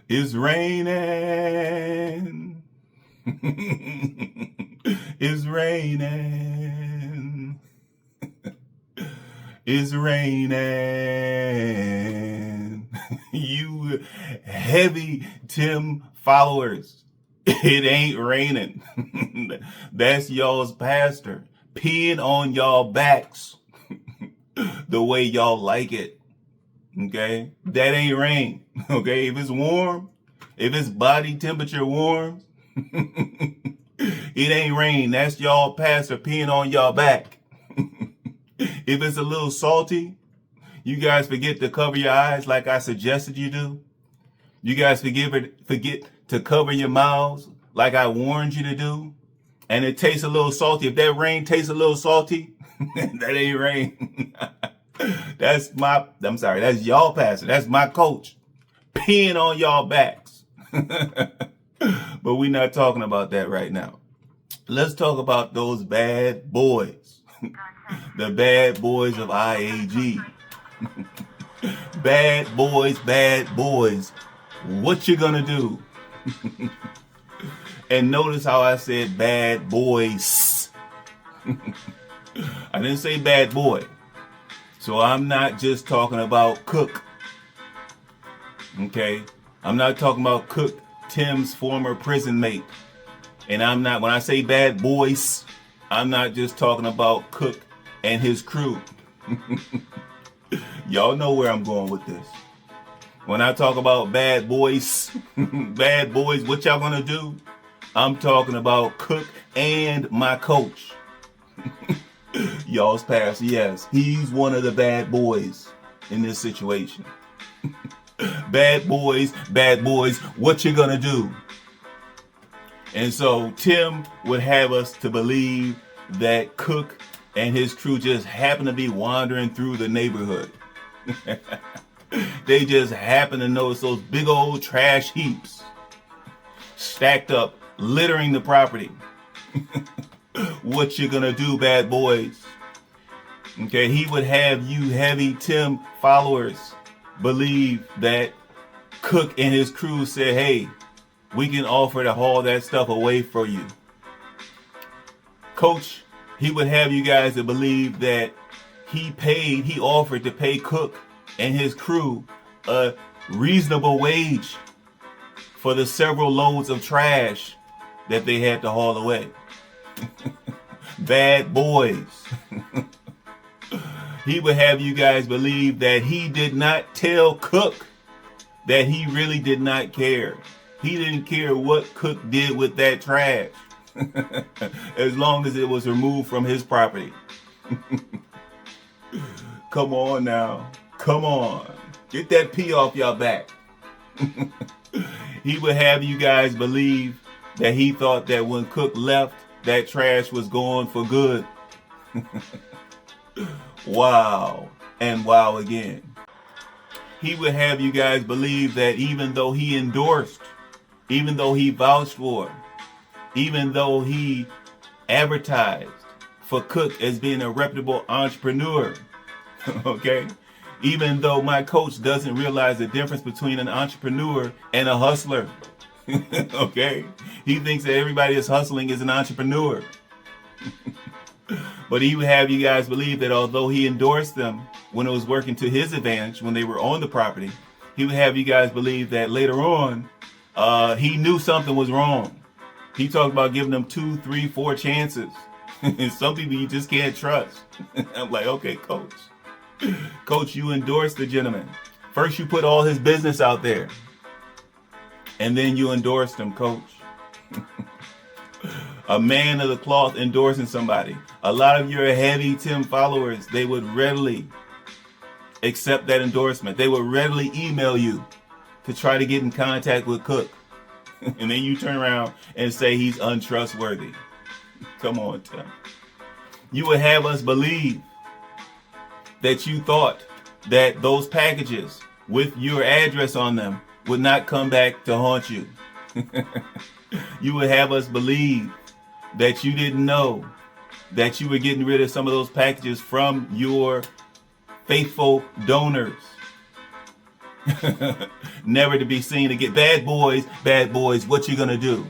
It's raining. It's raining. It's raining. You heavy Tim followers, it ain't raining. That's y'all's pastor peeing on y'all backs the way y'all like it. Okay? That ain't rain. Okay? If it's warm, if it's body temperature warm, it ain't rain. That's y'all pastor peeing on y'all back. If it's a little salty, you guys forget to cover your eyes like I suggested you do. You guys forget to cover your mouths like I warned you to do. And it tastes a little salty. If that rain tastes a little salty, that ain't rain. That's y'all pastor. That's my coach peeing on y'all backs. But we're not talking about that right now. Let's talk about those bad boys. The bad boys of IAG. Bad boys. What you gonna do? And notice how I said bad boys. I didn't say bad boy. So I'm not just talking about Cook. Okay? I'm not talking about Cook, Tim's former prison mate. And when I say bad boys, I'm not just talking about Cook and his crew. Y'all know where I'm going with this. When I talk about bad boys, what y'all gonna do? I'm talking about Cook and my coach. Y'all's pastor, yes, he's one of the bad boys in this situation. Bad boys, what you gonna do? And so Tim would have us to believe that Cook and his crew just happen to be wandering through the neighborhood. They just happen to notice those big old trash heaps stacked up, littering the property. What you gonna do, bad boys? Okay, he would have you heavy Tim followers believe that Cook and his crew said, hey, we can offer to haul that stuff away for you. Coach, he would have you guys to believe that he offered to pay Cook and his crew a reasonable wage for the several loads of trash that they had to haul away. Bad boys. He would have you guys believe that he did not tell Cook that he really did not care. He didn't care what Cook did with that trash as long as it was removed from his property. Come on now. Come on. Get that pee off your back. He would have you guys believe that he thought that when Cook left, that trash was gone for good. Wow. And wow again. He would have you guys believe that even though he endorsed, even though he vouched for, even though he advertised for Cook as being a reputable entrepreneur, okay? Even though my coach doesn't realize the difference between an entrepreneur and a hustler, okay? He thinks that everybody that's hustling is an entrepreneur. But he would have you guys believe that although he endorsed them when it was working to his advantage, when they were on the property, he would have you guys believe that later on, he knew something was wrong. He talked about giving them 2, 3, 4 chances. And some people you just can't trust. I'm like, okay, coach. Coach, you endorsed the gentleman. First you put all his business out there. And then you endorsed him, coach. A man of the cloth endorsing somebody. A lot of your heavy Tim followers, they would readily accept that endorsement. They would readily email you to try to get in contact with Cook. And then you turn around and say he's untrustworthy. Come on, Tim. You would have us believe that you thought that those packages with your address on them would not come back to haunt you. You would have us believe that you didn't know that you were getting rid of some of those packages from your faithful donors. Never to be seen again. Bad boys, what you gonna do?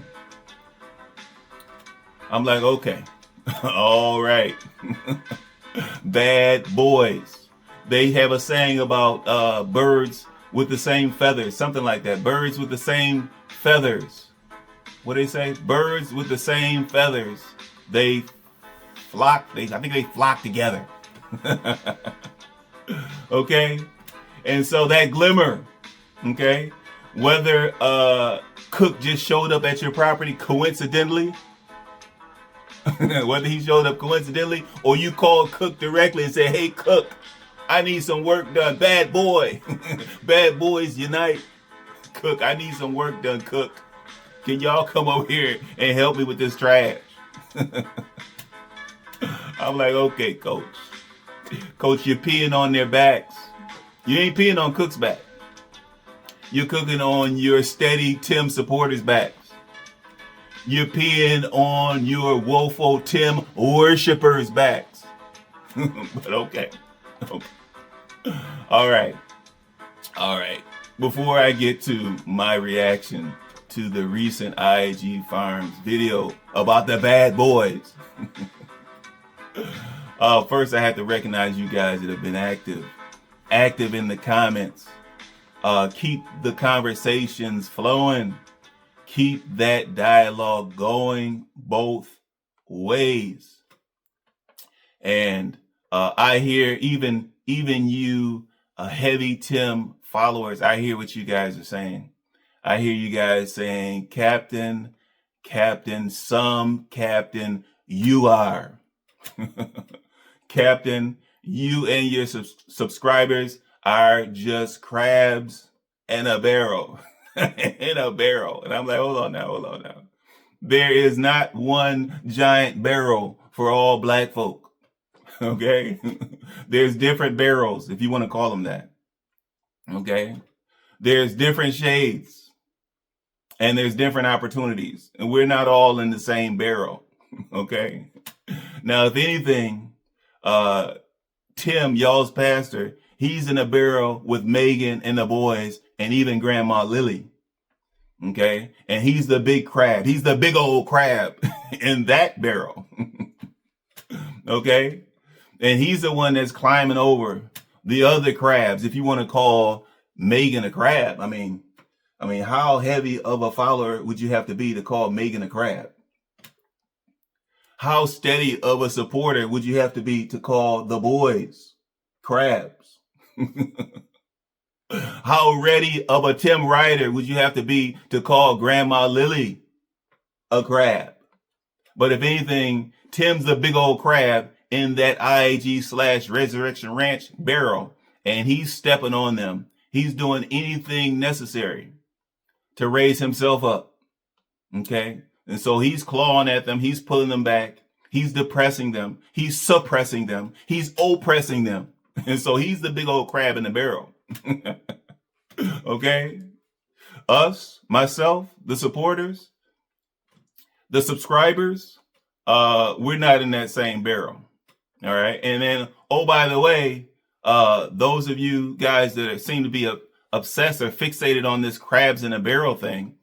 I'm like, okay, all right. Bad boys. They have a saying about birds with the same feathers, something like that. Birds with the same feathers. What do they say? Birds with the same feathers. They flock. I think they flock together. Okay, and so that glimmer. Okay, whether Cook just showed up at your property coincidentally, whether he showed up coincidentally, or you called Cook directly and said, "Hey, Cook, I need some work done." Bad boy, bad boys unite. Cook, I need some work done. Cook, can y'all come over here and help me with this trash? I'm like, okay, Coach. Coach, you're peeing on their backs. You ain't peeing on Cook's back. You're cooking on your steady Tim supporters' backs. You're peeing on your woeful Tim worshipers' backs. But okay. All right. Before I get to my reaction to the recent IAG Farms video about the bad boys, first I have to recognize you guys that have been active in the comments. Keep the conversations flowing. Keep that dialogue going both ways. And I hear even you heavy Tim followers, I hear what you guys are saying. I hear you guys saying, Captain, some Captain, you are. Captain, you and your subscribers are just crabs in a barrel. In a barrel. And I'm like, hold on now. There is not one giant barrel for all black folk. Okay? There's different barrels, if you want to call them that. Okay? There's different shades. And there's different opportunities. And we're not all in the same barrel. Okay? Now, if anything, Tim, y'all's pastor, he's in a barrel with Megan and the boys and even Grandma Lily. Okay? And he's the big crab. He's the big old crab in that barrel. Okay? And he's the one that's climbing over the other crabs. If you want to call Megan a crab, I mean, how heavy of a follower would you have to be to call Megan a crab? How steady of a supporter would you have to be to call the boys crabs? How ready of a Tim Ryder would you have to be to call Grandma Lily a crab? But if anything, Tim's the big old crab in that IAG/Resurrection Ranch barrel, and he's stepping on them. He's doing anything necessary to raise himself up. Okay? And so he's clawing at them. He's pulling them back. He's depressing them. He's suppressing them. He's oppressing them. And so he's the big old crab in the barrel. Okay? Us, myself, the supporters, the subscribers, we're not in that same barrel. All right? And then, oh, by the way, those of you guys that seem to be obsessed or fixated on this crabs in a barrel thing,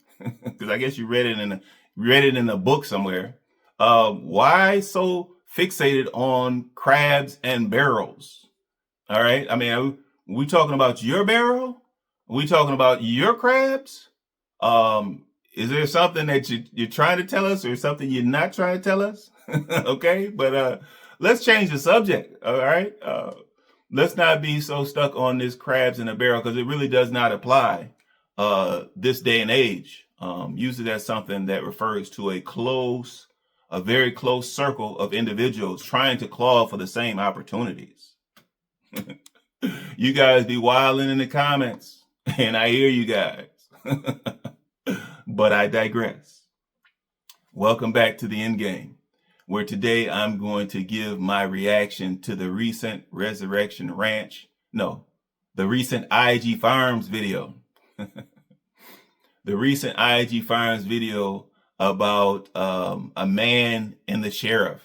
because I guess you read it in a book somewhere. Why so fixated on crabs and barrels? All right. I mean, are we talking about your barrel? Are we talking about your crabs? Is there something that you're trying to tell us or something you're not trying to tell us? Okay. But let's change the subject. All right. Let's not be so stuck on this crabs in a barrel, because it really does not apply this day and age. Use it as something that refers to a very close circle of individuals trying to claw for the same opportunities. You guys be wilding in the comments, and I hear you guys. But I digress. Welcome back to the end game, where today I'm going to give my reaction to the recent the recent IAG Farms video. The recent IAG Farms video about a man and the sheriff.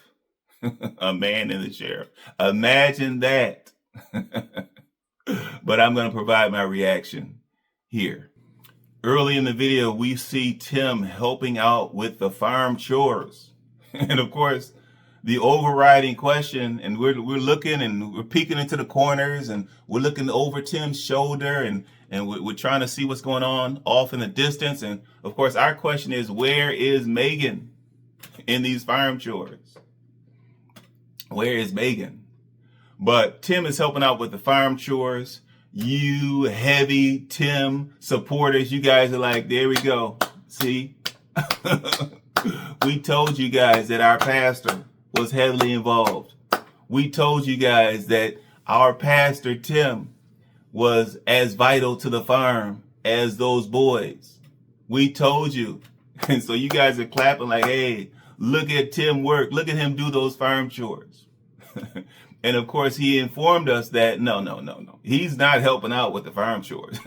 A man and the sheriff. Imagine that. But I'm going to provide my reaction here. Early in the video, we see Tim helping out with the farm chores. And of course, the overriding question, and we're looking and we're peeking into the corners and we're looking over Tim's shoulder and we're trying to see what's going on off in the distance. And of course, our question is, where is Megan in these farm chores? Where is Megan? But Tim is helping out with the farm chores. You heavy Tim supporters, you guys are like, there we go. See? We told you guys that our pastor was heavily involved. We told you guys that our pastor Tim was as vital to the farm as those boys. We told you. And so you guys are clapping like, hey, look at Tim work. Look at him do those farm chores. And of course, he informed us that no. He's not helping out with the farm chores.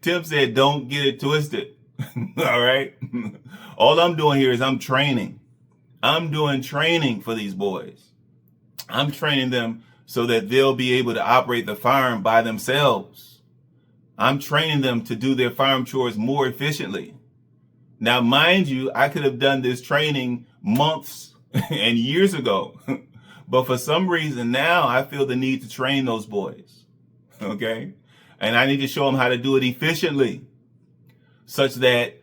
Tim said, don't get it twisted. All right. All I'm doing here is I'm training. I'm doing training for these boys. I'm training them so that they'll be able to operate the farm by themselves. I'm training them to do their farm chores more efficiently. Now, mind you, I could have done this training months and years ago. But for some reason now I feel the need to train those boys, okay? And I need to show them how to do it efficiently such that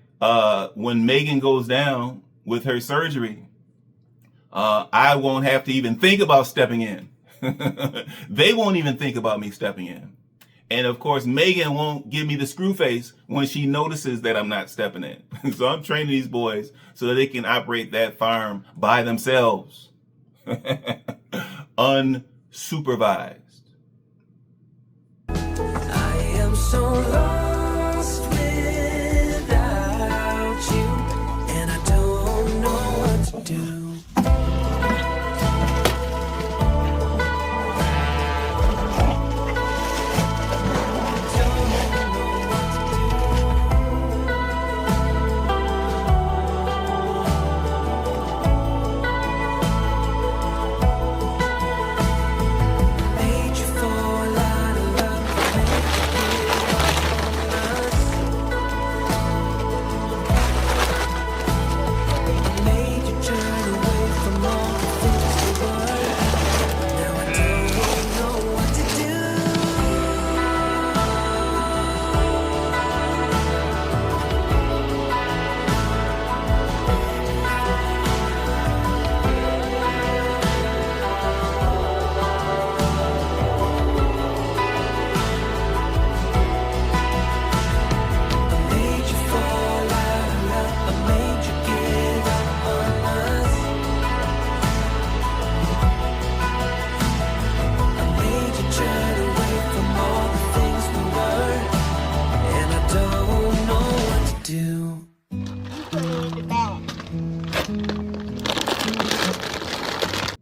when Megan goes down with her surgery, I won't have to even think about stepping in. They won't even think about me stepping in. And of course, Megan won't give me the screw face when she notices that I'm not stepping in. So I'm training these boys so that they can operate that farm by themselves. Unsupervised. I am so lost without you, and I don't know what to do.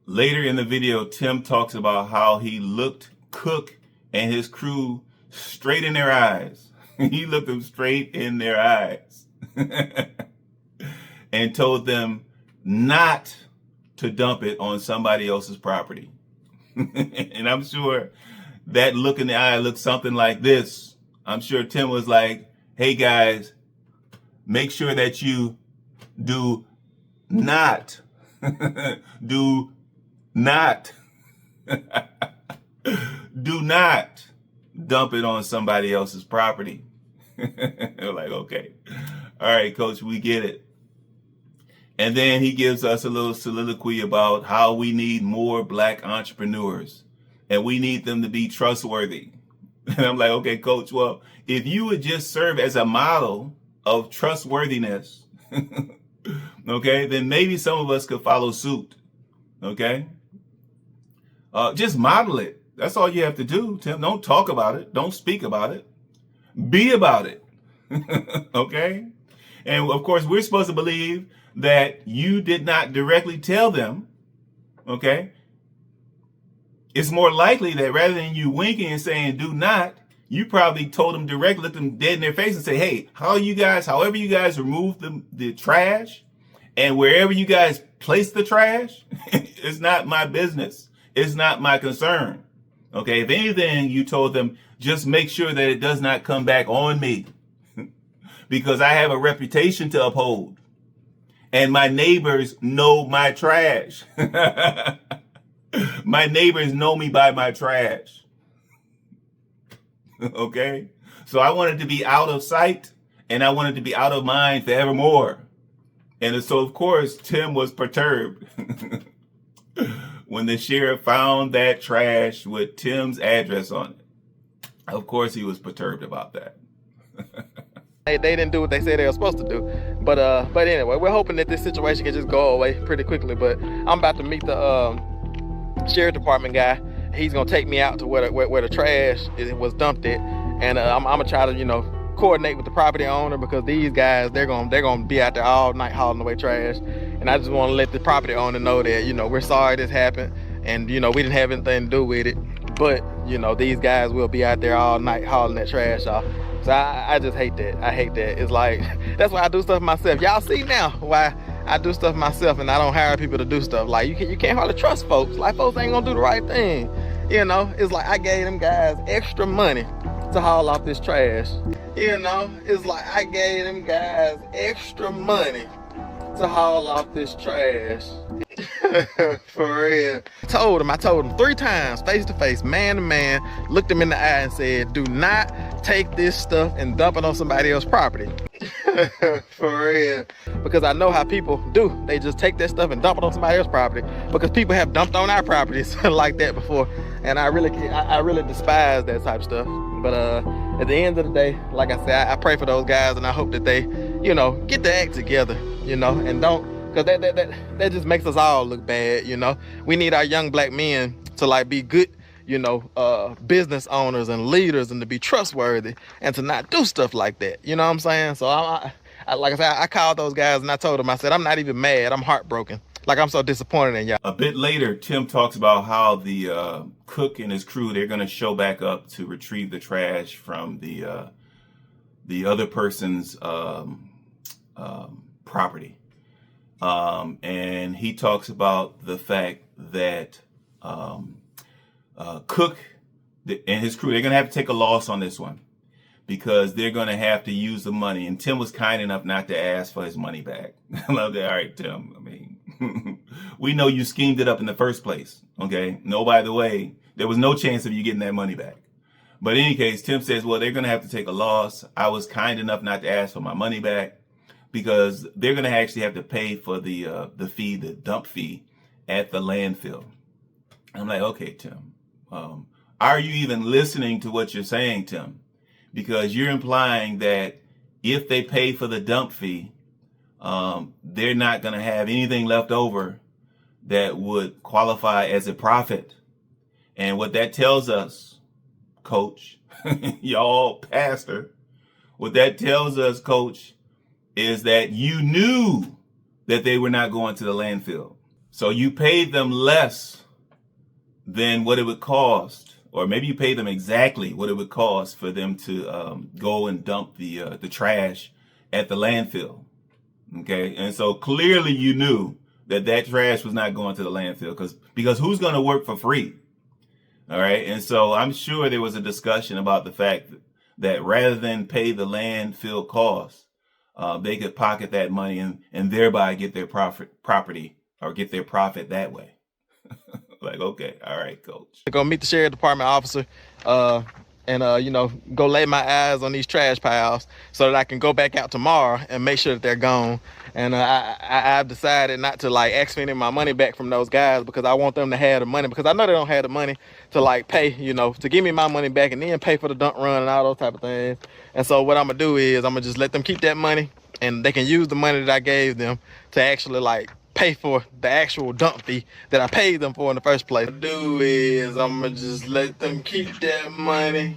Later in the video, Tim talks about how he looked Cook and his crew straight in their eyes. He looked them straight in their eyes and told them not to dump it on somebody else's property. And I'm sure that look in the eye looked something like this. I'm sure Tim was like, hey guys, make sure that you do not do not dump it on somebody else's property. They're like, okay, all right, coach, we get it. And then he gives us a little soliloquy about how we need more black entrepreneurs and we need them to be trustworthy. And I'm like, okay, coach, well, if you would just serve as a model of trustworthiness, okay, then maybe some of us could follow suit. Okay. Just model it. That's all you have to do, Tim. Don't talk about it. Don't speak about it. Be about it. Okay. And of course, we're supposed to believe that you did not directly tell them. Okay. It's more likely that rather than you winking and saying do not, you probably told them directly, look them dead in their face and say, hey, however you guys remove the trash and wherever you guys place the trash, it's not my business. It's not my concern. Okay, if anything, you told them, just make sure that it does not come back on me because I have a reputation to uphold and my neighbors know my trash. My neighbors know me by my trash. Okay? So I wanted to be out of sight and I wanted to be out of mind forevermore. And so, of course, Tim was perturbed when the sheriff found that trash with Tim's address on it. Of course, he was perturbed about that. They didn't do what they said they were supposed to do. But anyway, we're hoping that this situation can just go away pretty quickly. But I'm about to meet the sheriff department guy. He's gonna take me out to where the trash was dumped at, and I'm gonna try to, you know, coordinate with the property owner, because these guys, they're gonna be out there all night hauling away trash. And I just want to let the property owner know that, you know, we're sorry this happened, and, you know, we didn't have anything to do with it, but, you know, these guys will be out there all night hauling that trash off. So I just hate that. I hate that. It's like, that's why I do stuff myself. Y'all see now why I do stuff myself and I don't hire people to do stuff. Like, you can't hardly trust folks. Like, folks ain't gonna do the right thing. You know, it's like I gave them guys extra money to haul off this trash. You know, it's like I gave them guys extra money to haul off this trash. For real. I told him 3 times, face to face, man to man, looked him in the eye and said, do not take this stuff and dump it on somebody else's property. For real. Because I know how people do. They just take that stuff and dump it on somebody else's property, because people have dumped on our properties like that before. And I really despise that type of stuff. But at the end of the day, like I said, I pray for those guys, and I hope that they, you know, get their act together, you know, and don't, because that just makes us all look bad, you know. We need our young black men to, like, be good, you know, business owners and leaders, and to be trustworthy, and to not do stuff like that. You know what I'm saying? So I like I said, I called those guys and I told them, I said, I'm not even mad, I'm heartbroken. Like, I'm so disappointed in y'all. A bit later, Tim talks about how the cook and his crew, they're going to show back up to retrieve the trash from the other person's property. And he talks about the fact that Cook and his crew, they're going to have to take a loss on this one, because they're going to have to use the money. And Tim was kind enough not to ask for his money back. I love that. All right, Tim. I mean, we know you schemed it up in the first place. Okay. No, by the way, there was no chance of you getting that money back. But in any case, Tim says, well, they're going to have to take a loss. I was kind enough not to ask for my money back, because they're going to actually have to pay for the fee, the dump fee at the landfill. I'm like, okay, Tim, are you even listening to what you're saying, Tim? Because you're implying that if they pay for the dump fee, they're not going to have anything left over that would qualify as a profit. And what that tells us, Coach, y'all pastor, what that tells us, Coach, is that you knew that they were not going to the landfill. So you paid them less than what it would cost, or maybe you paid them exactly what it would cost for them to go and dump the trash at the landfill. Okay, and so clearly you knew that that trash was not going to the landfill, because who's going to work for free? All right, and so I'm sure there was a discussion about the fact that rather than pay the landfill costs, they could pocket that money and thereby get their profit that way. Like, okay, all right, Coach. Go meet the sheriff department officer, and you know, go lay my eyes on these trash piles so that I can go back out tomorrow and make sure that they're gone. And I've decided not to, like, ask for any of my money back from those guys, because I want them to have the money, because I know they don't have the money to, like, pay, you know, to give me my money back and then pay for the dump run and all those type of things. And so what I'm gonna do is I'm gonna just let them keep that money, and they can use the money that I gave them to actually, like, pay for the actual dump fee that I paid them for in the first place. What I'm gonna do is I'm gonna just let them keep that money,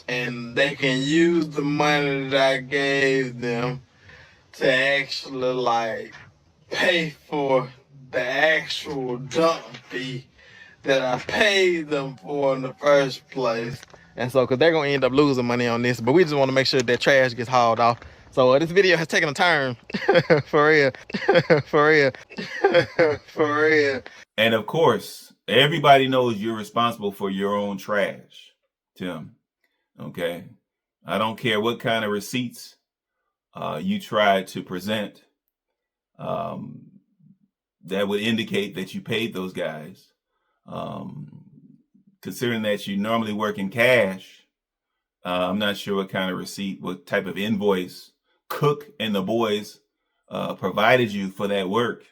and they can use the money that I gave them to actually, like, pay for the actual dump fee that I paid them for in the first place. And so, because they're going to end up losing money on this, but we just want to make sure that trash gets hauled off. So this video has taken a turn. For real. For real. For real. And of course, Everybody knows you're responsible for your own trash, Tim. Okay. I don't care what kind of receipts you try to present that would indicate that you paid those guys. Considering that you normally work in cash, I'm not sure what kind of receipt, what type of invoice Cook and the boys provided you for that work.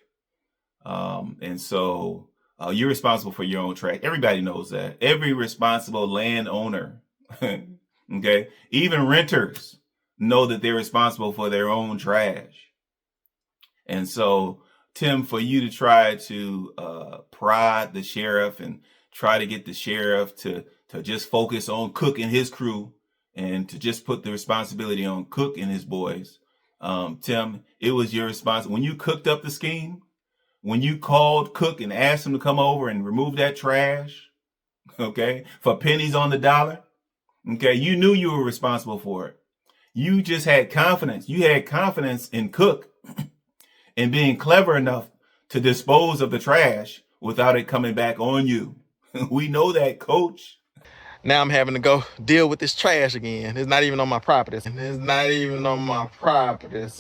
And so you're responsible for your own trash. Everybody knows that. Every responsible landowner, okay, even renters know that they're responsible for their own trash. And so, Tim, for you to try to prod the sheriff and try to get the sheriff to just focus on Cook and his crew and to just put the responsibility on Cook and his boys, Tim, it was your responsibility. When you cooked up the scheme, when you called Cook and asked him to come over and remove that trash, okay, for pennies on the dollar, okay, you knew you were responsible for it. You just had confidence. You had confidence in Cook and being clever enough to dispose of the trash without it coming back on you. We know that, Coach. Now I'm having to go deal with this trash again. It's not even on my property. So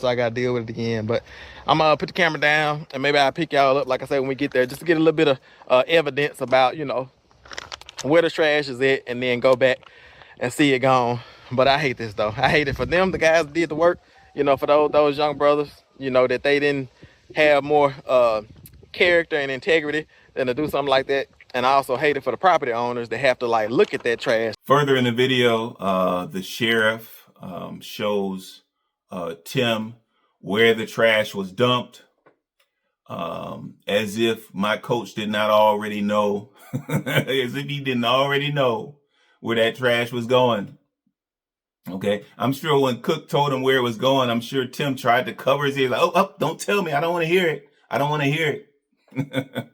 I got to deal with it again. But I'm going to put the camera down and maybe I'll pick y'all up, like I said, when we get there, just to get a little bit of evidence about, where the trash is at, and then go back and see it gone. But I hate this, though. I hate it for them, the guys that did the work, for those young brothers, that they didn't have more character and integrity than to do something like that. And I also hate it for the property owners that have to look at that trash. Further in the video, the sheriff shows Tim where the trash was dumped, as if my coach did not already know, as if he didn't already know where that trash was going. Okay, I'm sure when Cook told him where it was going, I'm sure Tim tried to cover his ears, like, oh, don't tell me. I don't want to hear it. I don't want to hear it.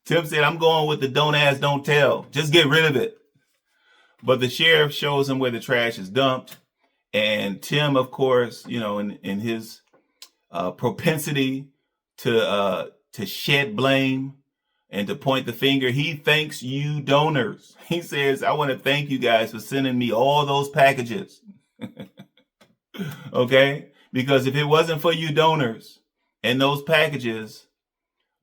Tim said, I'm going with the don't ask, don't tell. Just get rid of it. But the sheriff shows him where the trash is dumped. And Tim, of course, in his propensity to shed blame and to point the finger, he thanks you donors. He says, I want to thank you guys for sending me all those packages. Okay? Because if it wasn't for you donors and those packages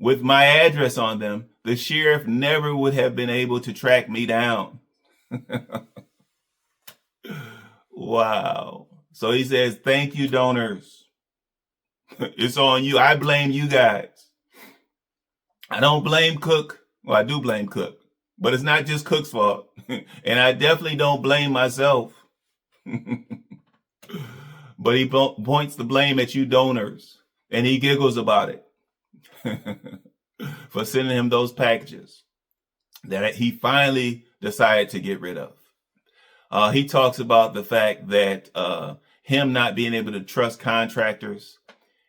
with my address on them, the sheriff never would have been able to track me down. Wow. So he says, thank you, donors. It's on you. I blame you guys. I don't blame Cook. Well, I do blame Cook, but it's not just Cook's fault. And I definitely don't blame myself. But he points the blame at you donors, and he giggles about it. For sending him those packages that he finally decided to get rid of. He talks about the fact that him not being able to trust contractors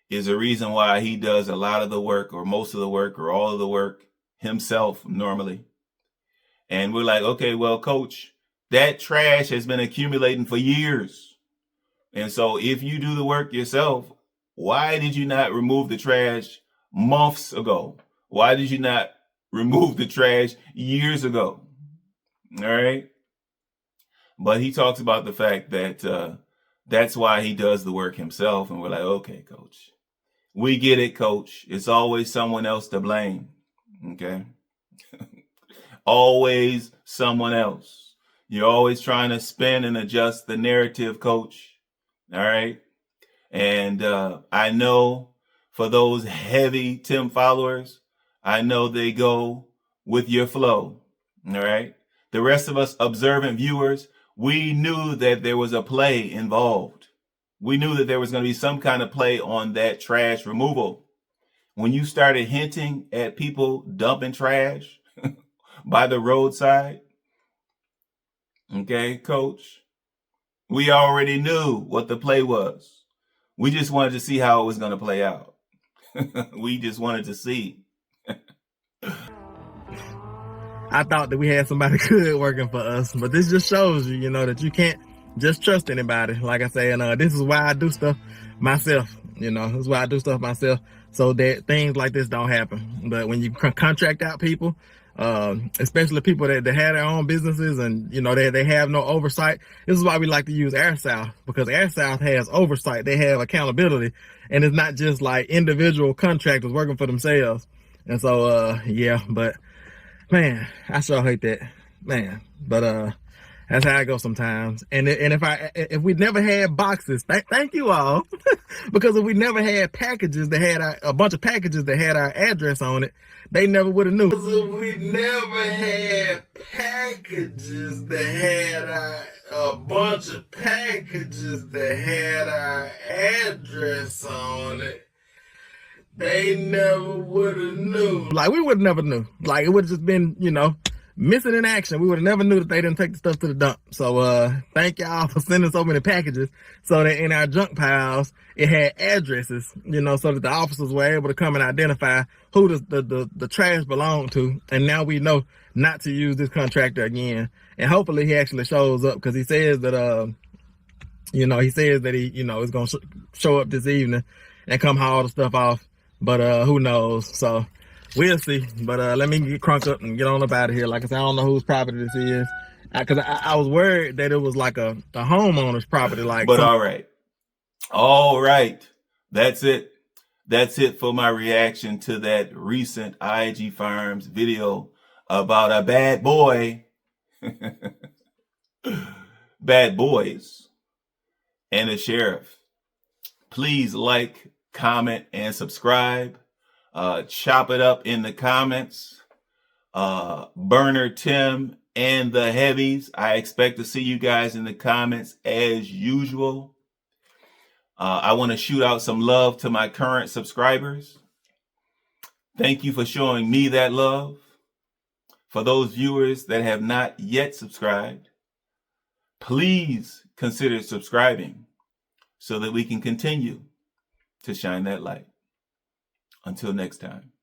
is a reason why he does a lot of the work or most of the work or all of the work himself normally. And we're like, okay, well, Coach, that trash has been accumulating for years. And so if you do the work yourself, why did you not remove the trash months ago? Why did you not remove the trash years ago? All right. But he talks about the fact that that's why he does the work himself. And we're like, okay, Coach, we get it, Coach. It's always someone else to blame. Okay. Always someone else. You're always trying to spin and adjust the narrative, Coach. All right. And I know for those heavy Tim followers, I know they go with your flow. All right. The rest of us observant viewers, we knew that there was a play involved. We knew that there was going to be some kind of play on that trash removal. When you started hinting at people dumping trash by the roadside, okay, Coach, we already knew what the play was. We just wanted to see how it was going to play out. We just wanted to see. I thought that we had somebody good working for us, but this just shows you, that you can't just trust anybody. Like I say, and this is why I do stuff myself. This is why I do stuff myself. so that things like this don't happen. But when you contract out people, especially people that have their own businesses and they have no oversight, this is why we like to use Air South, because Air South has oversight. They have accountability, and it's not just like individual contractors working for themselves. And so yeah, but man, I sure hate that, man. But that's how I go sometimes. And if we never had boxes, thank you all, because if we never had packages that had a bunch of packages that had our address on it, they never would have knew. Because if we never had packages that had a bunch of packages that had our address on it, they never would have knew. Like, we would have never knew. Like, it would have just been, missing in action. We would have never knew that they didn't take the stuff to the dump. So thank y'all for sending so many packages, so that in our junk piles it had addresses, so that the officers were able to come and identify who the trash belonged to. And now we know not to use this contractor again. And hopefully he actually shows up, because he says that he is gonna show up this evening and come haul the stuff off. But who knows? So we'll see. But let me get crunk up and get on up out of here. Like I said, I don't know whose property this is, because I was worried that it was like a homeowner's property. But all right, that's it for my reaction to that recent IAG Farms video about a bad boy, bad boys, and a sheriff. Please like, comment, and subscribe. Chop it up in the comments. Burner Tim and the heavies, I expect to see you guys in the comments as usual. I want to shoot out some love to my current subscribers. Thank you for showing me that love. For those viewers that have not yet subscribed, please consider subscribing so that we can continue to shine that light. Until next time.